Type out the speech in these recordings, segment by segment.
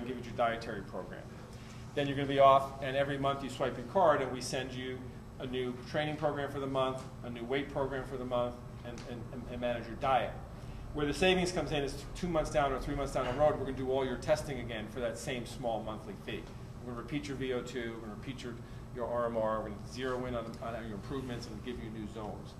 give you your dietary program. Then you're going to be off, and every month you swipe your card, and we send you a new training program for the month, a new weight program for the month, and manage your diet. Where the savings comes in is 2 months down or 3 months down the road, we're going to do all your testing again for that same small monthly fee. We're going to repeat your VO2, we're going to repeat your RMR, we're going to zero in on your improvements and give you new zones.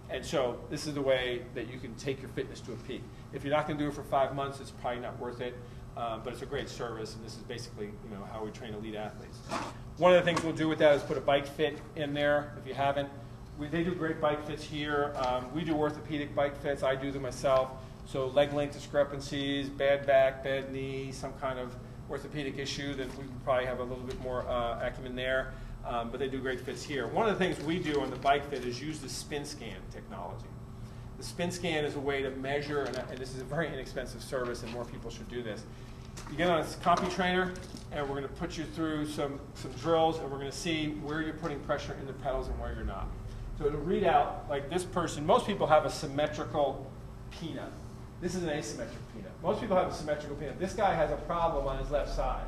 And so this is the way that you can take your fitness to a peak. If you're not going to do it for 5 months, it's probably not worth it, but it's a great service, and this is basically how we train elite athletes. One of the things we'll do with that is put a bike fit in there if you haven't. They do great bike fits here. We do orthopedic bike fits. I do them myself. So leg length discrepancies, bad back, bad knee, some kind of orthopedic issue, then we probably have a little bit more acumen there. But they do great fits here. One of the things we do on the bike fit is use the spin scan technology. The spin scan is a way to measure, and this is a very inexpensive service, and more people should do this. You get on a CompuTrainer, and we're going to put you through some drills, and we're going to see where you're putting pressure in the pedals and where you're not. So it'll read out, like this person, most people have a symmetrical peanut. This is an asymmetric peanut. Most people have a symmetrical peanut. This guy has a problem on his left side,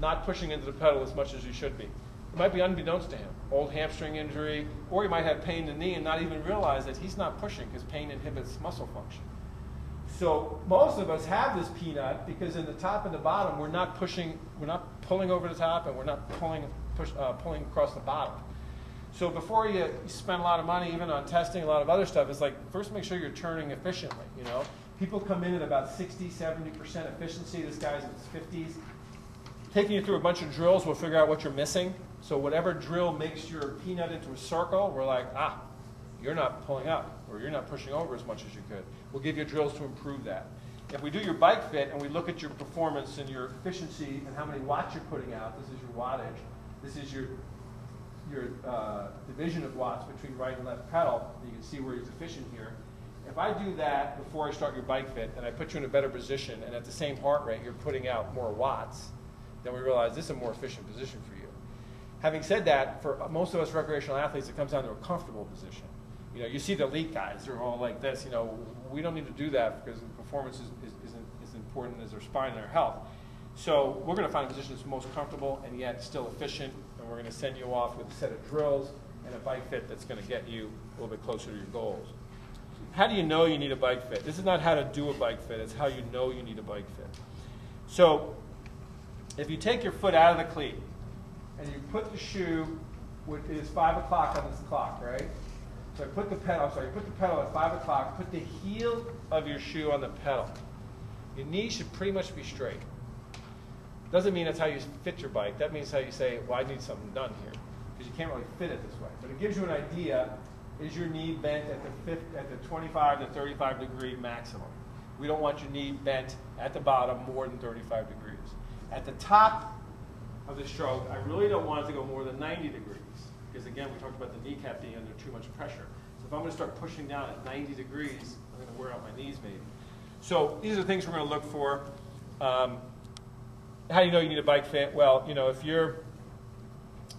not pushing into the pedal as much as he should be. It might be unbeknownst to him, old hamstring injury, or he might have pain in the knee and not even realize that he's not pushing because pain inhibits muscle function. So most of us have this peanut because in the top and the bottom, we're not pushing, we're not pulling over the top, and we're not pulling across the bottom. So before you spend a lot of money, even on testing, a lot of other stuff, it's like, first make sure you're turning efficiently, People come in at about 60, 70% efficiency. This guy's in his 50s. Taking you through a bunch of drills, we'll figure out what you're missing. So whatever drill makes your peanut into a circle, we're like, you're not pulling up, or you're not pushing over as much as you could. We'll give you drills to improve that. If we do your bike fit and we look at your performance and your efficiency and how many watts you're putting out, this is your wattage, this is your division of watts between right and left pedal, you can see where he's efficient here. If I do that before I start your bike fit and I put you in a better position and at the same heart rate you're putting out more watts, then we realize this is a more efficient position for you. Having said that, for most of us recreational athletes, it comes down to a comfortable position. You see the elite guys, they're all like this. We don't need to do that because performance is important as their spine and their health. So we're going to find a position that's most comfortable and yet still efficient, and we're going to send you off with a set of drills and a bike fit that's going to get you a little bit closer to your goals. How do you know you need a bike fit? This is not how to do a bike fit, it's how you know you need a bike fit. So if you take your foot out of the cleat and you put the shoe, it is 5 o'clock on this clock, right? So you put the pedal at 5 o'clock, put the heel of your shoe on the pedal. Your knee should pretty much be straight. Doesn't mean that's how you fit your bike. That means how you say, well, I need something done here. Because you can't really fit it this way. But it gives you an idea, is your knee bent at the 25 to 35 degree maximum? We don't want your knee bent at the bottom more than 35 degrees. At the top of the stroke, I really don't want it to go more than 90 degrees. Because again, we talked about the kneecap being under too much pressure. So if I'm going to start pushing down at 90 degrees, I'm going to wear out my knees maybe. So these are the things we're going to look for. How do you know you need a bike fit? Well, if you're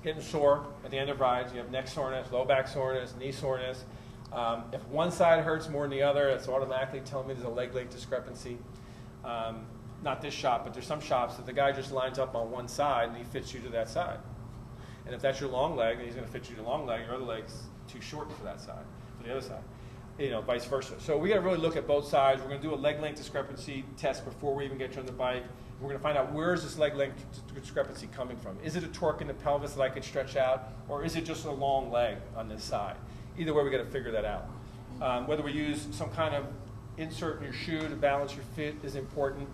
getting sore at the end of rides, you have neck soreness, low back soreness, knee soreness. If one side hurts more than the other, it's automatically telling me there's a leg length discrepancy. Not this shop, but there's some shops that the guy just lines up on one side and he fits you to that side. And if that's your long leg, then he's going to fit you to the long leg. Your other leg's too short for that side, for the other side. Vice versa. So we got to really look at both sides. We're going to do a leg length discrepancy test before we even get you on the bike. We're going to find out where is this leg length discrepancy coming from. Is it a torque in the pelvis that I could stretch out, or is it just a long leg on this side? Either way, we got to figure that out. Whether we use some kind of insert in your shoe to balance your fit is important.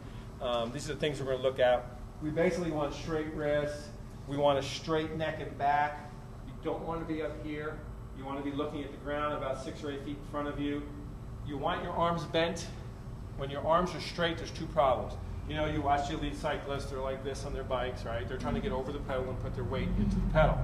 These are the things we're going to look at. We basically want straight wrists. We want a straight neck and back. You don't want to be up here. You want to be looking at the ground about 6 or 8 feet in front of you. You want your arms bent. When your arms are straight, there's 2 problems. You watch the elite cyclists, they're like this on their bikes, right? They're trying to get over the pedal and put their weight into the pedal.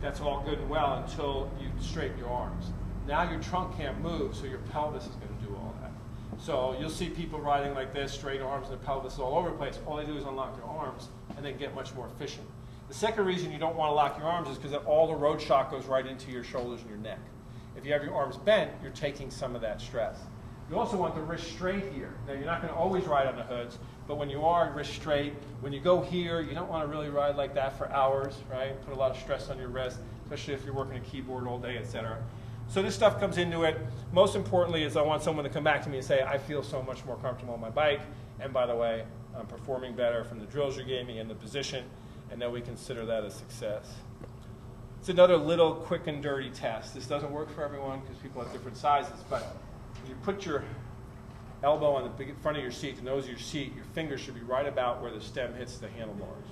That's all good and well until you straighten your arms. Now your trunk can't move, so your pelvis is going to do all that. So you'll see people riding like this, straight arms and the pelvis all over the place. All they do is unlock their arms and then get much more efficient. The second reason you don't want to lock your arms is because all the road shock goes right into your shoulders and your neck. If you have your arms bent, you're taking some of that stress. You also want the wrist straight here. Now, you're not going to always ride on the hoods, but when you are, wrist straight. When you go here, you don't want to really ride like that for hours, right? Put a lot of stress on your wrist, especially if you're working a keyboard all day, etc. So this stuff comes into it. Most importantly is I want someone to come back to me and say, I feel so much more comfortable on my bike, and by the way, I'm performing better from the drills you gave me and the position, and then we consider that a success. It's another little quick and dirty test. This doesn't work for everyone because people have different sizes, but if you put your elbow on the front of your seat, the nose of your seat, your fingers should be right about where the stem hits the handlebars.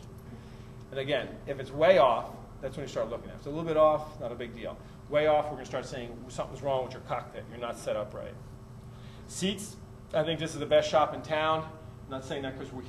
And again, if it's way off, that's when you start looking at it. If it's a little bit off, not a big deal. Way off, we're going to start saying something's wrong with your cockpit. You're not set up right. Seats, I think this is the best shop in town. I'm not saying that because we're